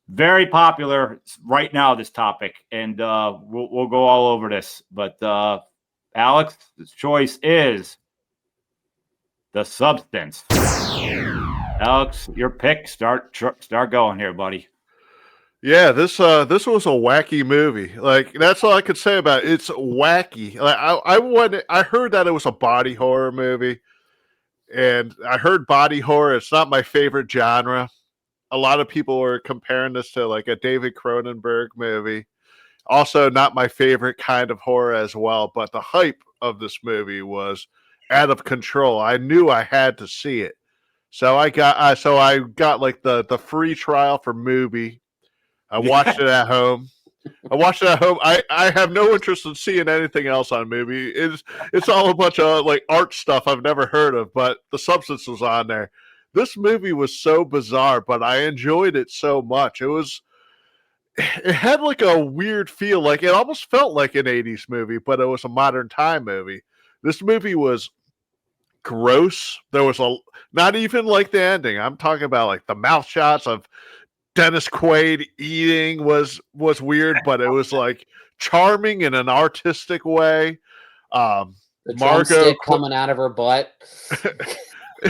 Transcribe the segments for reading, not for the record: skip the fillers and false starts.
Very popular right now, this topic, and we'll go all over this. But Alex, the choice is The Substance. Alex, your pick. Start going here, buddy. Yeah, this was a wacky movie. Like, that's all I could say about it. It's wacky. Like, I heard that it was a body horror movie, and I heard body horror. It's not my favorite genre. A lot of people were comparing this to like a David Cronenberg movie. Also, not my favorite kind of horror as well. But the hype of this movie was out of control. I knew I had to see it, so I got like the free trial for Mubi. I watched it at home. I have no interest in seeing anything else on Mubi. It's all a bunch of like art stuff I've never heard of, but The Substance was on there. This movie was so bizarre, but I enjoyed it so much. It had like a weird feel, like it almost felt like an 80s movie, but it was a modern time movie. This movie was gross. There was not even like the ending. I'm talking about like the mouth shots of Dennis Quaid eating was weird, but it was like charming in an artistic way. The drumstick coming out of her butt.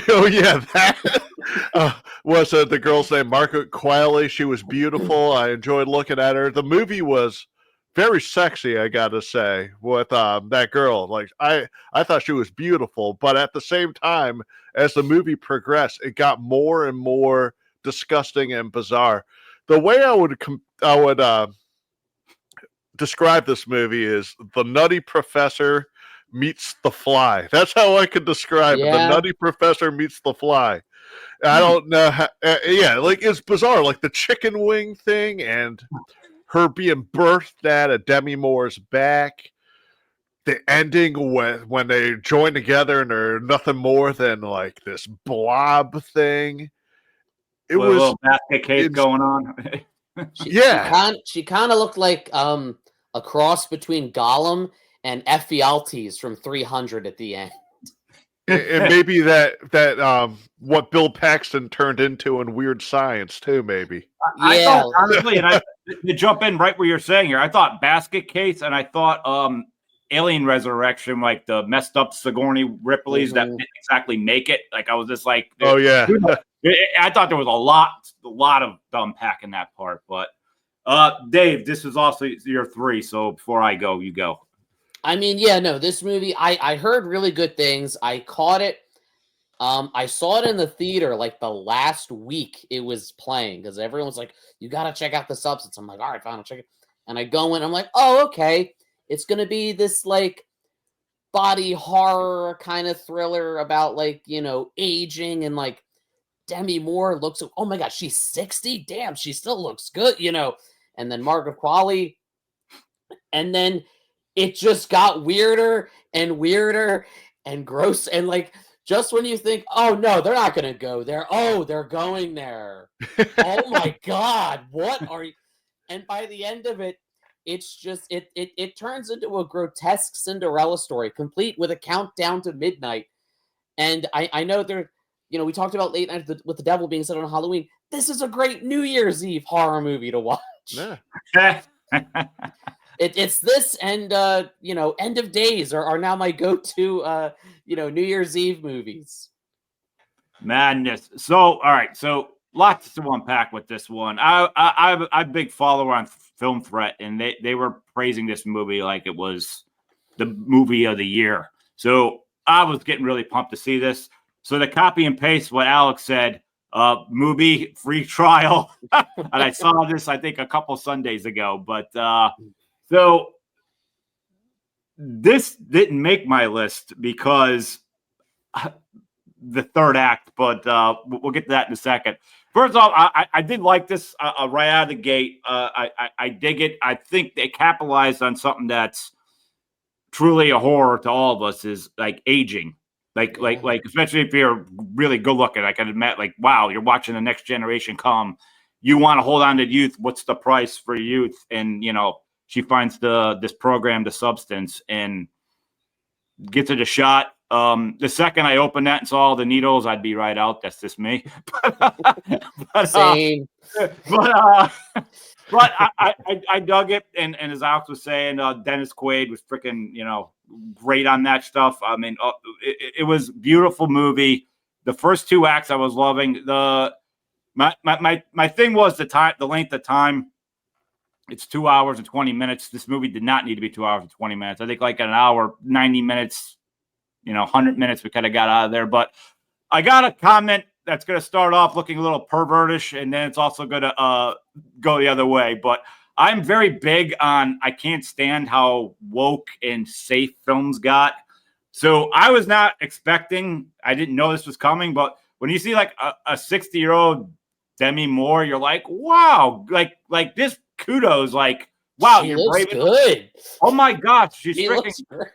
Oh yeah, that was the girl's name, Margaret Qualley. She was beautiful. I enjoyed looking at her. The movie was very sexy, I gotta say, with that girl. Like I thought she was beautiful, but at the same time, as the movie progressed, it got more and more disgusting and bizarre. The way I would describe this movie is The Nutty Professor meets The Fly. That's how I could describe it. The Nutty Professor meets The Fly. I don't know how, like it's bizarre, like the chicken wing thing and her being birthed at a Demi Moore's back. The ending when they join together and they're nothing more than like this blob thing. It was a little basket case going on. She kind of looked like a cross between Gollum and Ephialtes from 300 at the end. And maybe that what Bill Paxton turned into in Weird Science too, maybe. I thought, honestly, and to jump in right where you're saying here, I thought Basket Case and I thought Alien Resurrection, like the messed up Sigourney Ripley's that didn't exactly make it. Like I was just like, oh yeah. I thought there was a lot of unpack in that part. But Dave, this is also your 3. So before I go, you go. I mean, this movie, I heard really good things. I caught it. I saw it in the theater like the last week it was playing because everyone's like, you got to check out The Substance. I'm like, all right, fine, I'll check it. And I go in, I'm like, oh, okay. It's going to be this like body horror kind of thriller about like, aging and like Demi Moore looks, oh my gosh, she's 60. Damn, she still looks good, and then Margaret Qualley. And then it just got weirder and weirder and gross. And like, just when you think, oh no, they're not going to go there. Oh, they're going there. Oh my God. What are you? And by the end of it, it's just, it turns into a grotesque Cinderella story, complete with a countdown to midnight. And I know there, we talked about Late Night with the Devil being set on Halloween. This is a great New Year's Eve horror movie to watch. Yeah. It's this and End of Days are now my go-to New Year's Eve movies. Madness. So all right, so lots to unpack with this one. I'm a big follower on Film Threat, and they were praising this movie like it was the movie of the year. So I was getting really pumped to see this. So to copy and paste what Alex said, movie free trial, and I saw this I think a couple Sundays ago, but. So this didn't make my list because the third act, but we'll get to that in a second. First off, I did like this right out of the gate. I dig it. I think they capitalized on something that's truly a horror to all of us is like aging. Like especially if you're really good looking. I can admit, like, wow, you're watching the next generation come. You want to hold on to youth. What's the price for youth? And she finds this program, The Substance, and gets it a shot. The second I opened that and saw all the needles, I'd be right out. That's just me. but, Same. But I dug it, and as Alex was saying, Dennis Quaid was freaking great on that stuff. I mean, it was a beautiful movie. The first two acts I was loving. My thing was the length of time. It's 2 hours and 20 minutes. This movie did not need to be 2 hours and 20 minutes. I think like an hour, 90 minutes, 100 minutes we kind of got out of there. But I got a comment that's going to start off looking a little pervertish, and then it's also going to go the other way. But I'm very big on I can't stand how woke and safe films got. So I was not expecting, I didn't know this was coming, but when you see like a 60-year-old Demi Moore, you're like, wow, like this kudos, like, wow, She you're looks brave. good. Oh my gosh, she's She freaking looks great.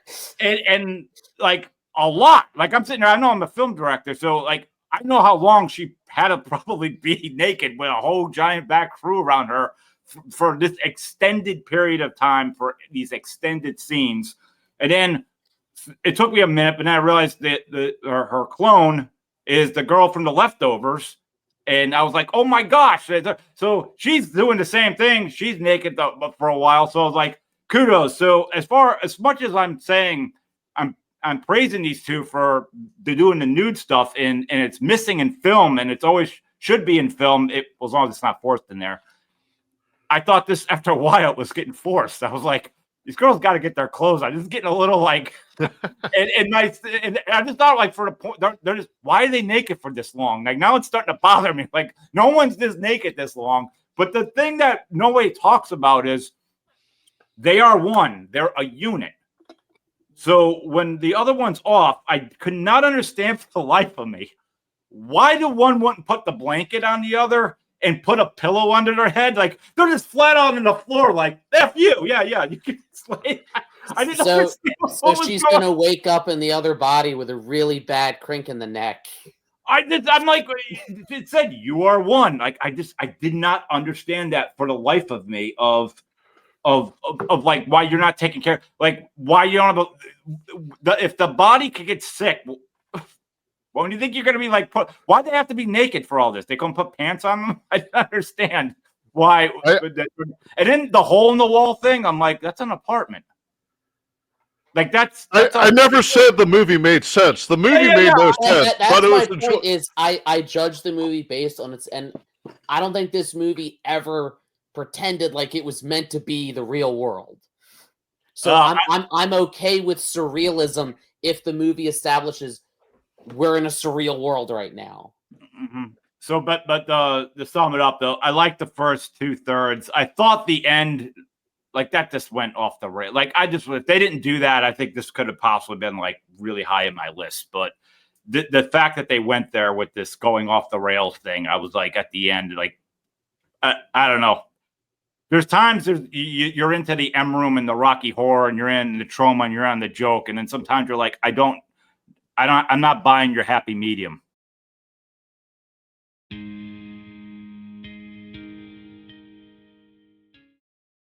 and like a lot. Like I'm sitting there, I know I'm a film director, so like I know how long she had to probably be naked with a whole giant back crew around her for this extended period of time for these extended scenes. And then it took me a minute, but then I realized that her clone is the girl from The Leftovers. And I was like, oh my gosh. So she's doing the same thing. She's naked for a while. So I was like, kudos. So as much as I'm saying I'm praising these two for doing the nude stuff and it's missing in film and it's always should be in film, as long as it's not forced in there. I thought this after a while it was getting forced. I was like, these girls got to get their clothes on. This is getting a little like, and I just thought like for the point, they're just, why are they naked for this long? Like now it's starting to bother me. Like no one's this naked this long. But the thing that nobody talks about is they are one. They're a unit. So when the other one's off, I could not understand for the life of me why the one wouldn't put the blanket on the other and put a pillow under their head. Like they're just flat out on the floor, like F you. Yeah, you can slay. I didn't understand. So she's gonna wake up in the other body with a really bad crink in the neck. I'm like, it said you are one. Like I did not understand that for the life of me of like why you're not taking care, like why you don't have if the body could get sick. Well, when you think you're going to be like, why do they have to be naked for all this? They can put pants on them. I don't understand why. And then the hole in the wall thing, I'm like, that's an apartment. Like that's I never said the movie made sense. The movie made no sense. That's my point. Is I judge the movie based on its, and I don't think this movie ever pretended like it was meant to be the real world. So I'm okay with surrealism if the movie establishes we're in a surreal world right now. Mm-hmm. So, but to sum it up though, I like the first 2/3. I thought the end, like that, just went off the rail. Like if they didn't do that, I think this could have possibly been like really high in my list. But the fact that they went there with this going off the rails thing, I was like at the end, like I don't know. There's times you're into the M room and the Rocky Horror, and you're in the trauma, and you're on the joke, and then sometimes you're like, I'm not buying your happy medium.